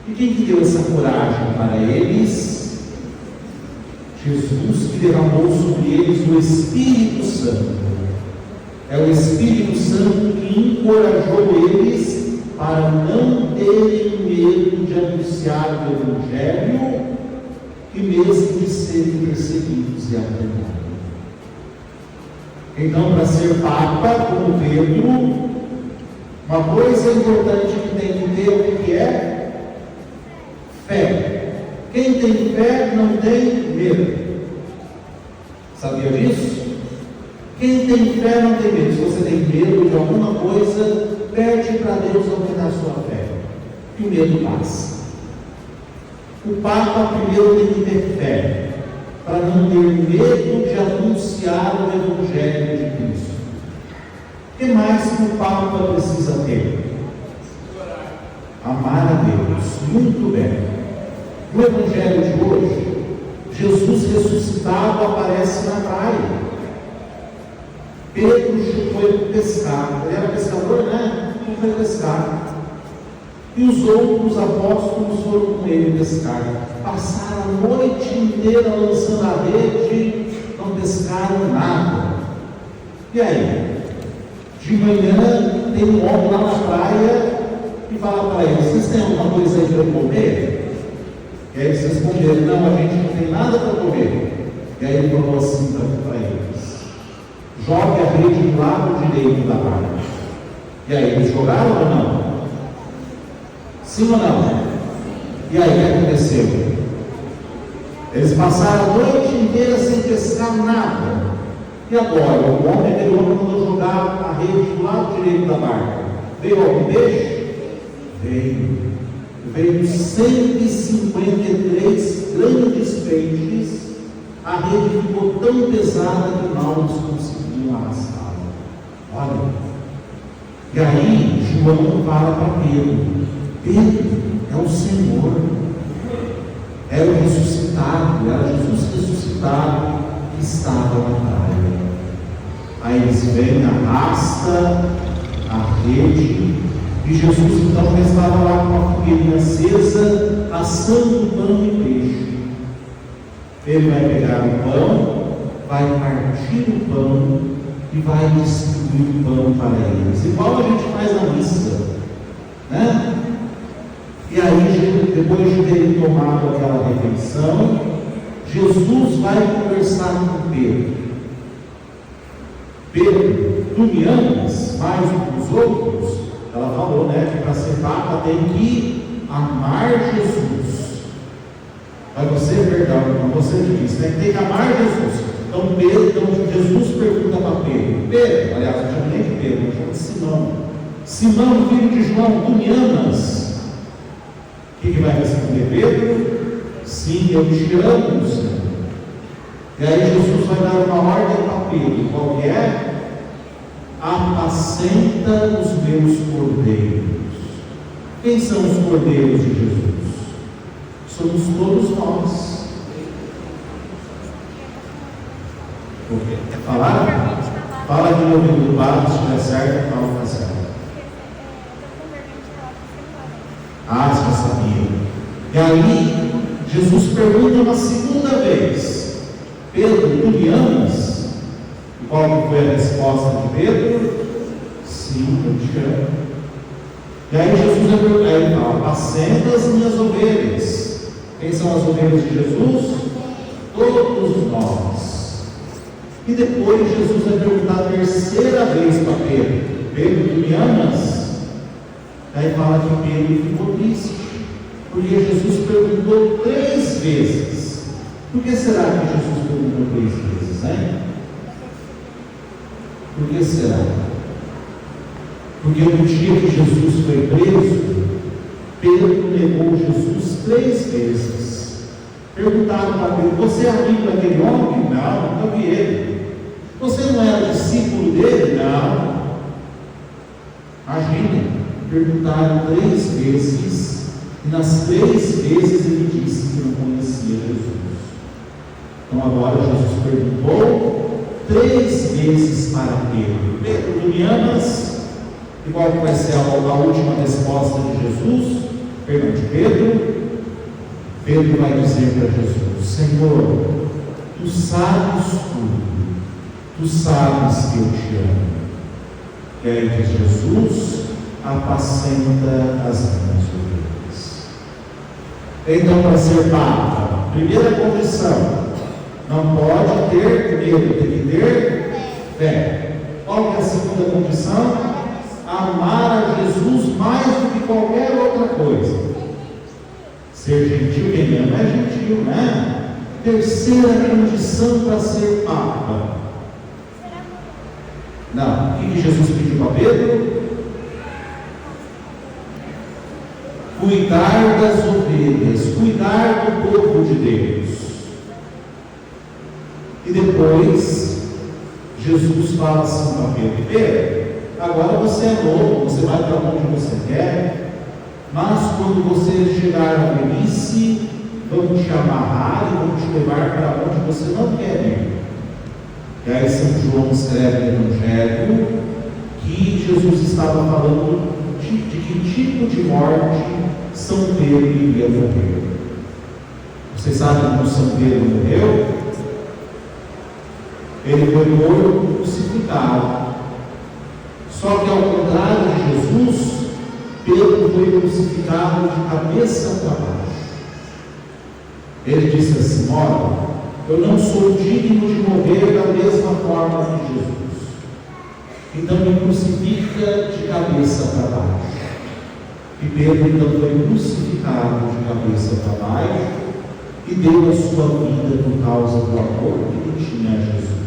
E quem que deu essa coragem para eles? Jesus, que derramou sobre eles o Espírito Santo. É o Espírito Santo que encorajou eles para não terem medo de anunciar o Evangelho e mesmo de serem perseguidos e apanhados. Então, para ser Papa, como Pedro, uma coisa importante que tem que ter, o que é? Fé. Quem tem fé não tem medo. Sabia disso? Quem tem fé não tem medo. Se você tem medo de alguma coisa, pede para Deus aumentar a sua fé, que o medo passa. O Papa primeiro tem que ter fé, para não ter medo de anunciar o Evangelho de Cristo. O que mais que o Papa precisa ter? Amar a Deus. Muito bem. No Evangelho de hoje, Jesus ressuscitado aparece na praia. Pedro foi pescar. Ele era pescador, né? Ele foi pescar. E os outros apóstolos foram com ele pescar. Passaram a noite inteira lançando a rede, não pescaram nada. E aí? De manhã tem um homem lá na praia e fala para eles: vocês têm alguma coisa aí para comer? E aí eles responderam: não, a gente não tem nada para comer. E aí ele falou assim para eles: jogue a rede do lado direito da barca. E aí eles jogaram ou não? Sim ou não? E aí o que aconteceu? Eles passaram a noite inteira sem pescar nada. E agora? O homem mandou jogar a rede do lado direito da barca. Veio algum peixe? Veio 153 grandes peixes. A rede ficou tão pesada que mal eles conseguiam arrastá-la. Olha. E aí João fala para Pedro: Pedro, é o Senhor, era o ressuscitado, era Jesus ressuscitado que estava na praia. Aí eles vêm, arrasta a rede, e Jesus então já estava lá com uma fogueirinha acesa, assando pão e peixe. Ele vai pegar o pão, vai partir o pão e vai distribuir o pão para eles, igual a gente faz na missa, né? E aí, depois de ter tomado aquela refeição, Jesus vai conversar com Pedro. Pedro, tu me amas mais do que os outros? Ela falou, né, que para ser Papa tem que amar Jesus. Mas você, perdão, você me disse, né, que tem que amar Jesus. Então Jesus pergunta para Pedro, aliás, eu chamo nem de Pedro, eu chamo de Simão. Simão, filho de João, tu me amas? O que vai responder Pedro? Sim, eu te amo, Senhor. E aí Jesus vai dar uma ordem para Pedro. Qual que é? Apacenta os meus cordeiros. Quem são os cordeiros de Jesus? Somos todos nós. Quer falar? Fala aqui no ouvido do padre, se estiver certo, fala que está certo. Ah, você já sabia. E aí, Jesus pergunta uma segunda vez: Pedro, tu me amas? E qual foi a resposta de Pedro? Sim, eu te amo. E aí Jesus fala: apacenta as minhas ovelhas. Quem são as ovelhas de Jesus? Todos nós. E depois Jesus vai perguntar a terceira vez para Pedro: Pedro, tu me amas? Aí fala que Pedro ficou triste, porque Jesus perguntou 3 vezes. Por que será que Jesus perguntou 3 vezes, hein? Por que será? Porque no dia que Jesus foi preso, Pedro negou Jesus 3 vezes. Perguntaram para Pedro: você é amigo daquele homem? Não, nunca vi ele. Você não era discípulo dele? Não. Imagina. Perguntaram 3 vezes, e nas 3 vezes ele disse que não conhecia Jesus. Então agora Jesus perguntou 3 vezes para Pedro: Pedro, tu me amas? E qual vai ser a última resposta de Jesus? Pedro vai dizer para Jesus: Senhor, tu sabes tudo, tu sabes que eu te amo. E aí diz Jesus: apacenta as minhas ovelhas. Então, para ser papa, primeira condição: não pode ter medo, tem que ter fé. Qual que é a segunda condição? Amar a Jesus mais do que qualquer outra coisa. Ser gentil, quem ama é gentil, né? Terceira condição para ser papa. Não, o que Jesus pediu para Pedro? Cuidar das ovelhas, cuidar do povo de Deus. E depois, Jesus fala assim para Pedro: Pedro, agora você é novo, você vai para onde você quer, mas quando você chegar na velhice, vão te amarrar e vão te levar para onde você não quer ir. E aí São João escreve no Evangelho que Jesus estava falando de que tipo de morte São Pedro iria morrer. Vocês sabem como São Pedro morreu? Ele foi morto crucificado. Só que ao contrário de Jesus, Pedro foi crucificado de cabeça para baixo. Ele disse assim: olha, eu não sou digno de morrer da mesma forma que Jesus. Então me crucifica de cabeça para baixo. E Pedro então foi crucificado de cabeça para baixo e deu a sua vida por causa do amor que ele tinha a Jesus.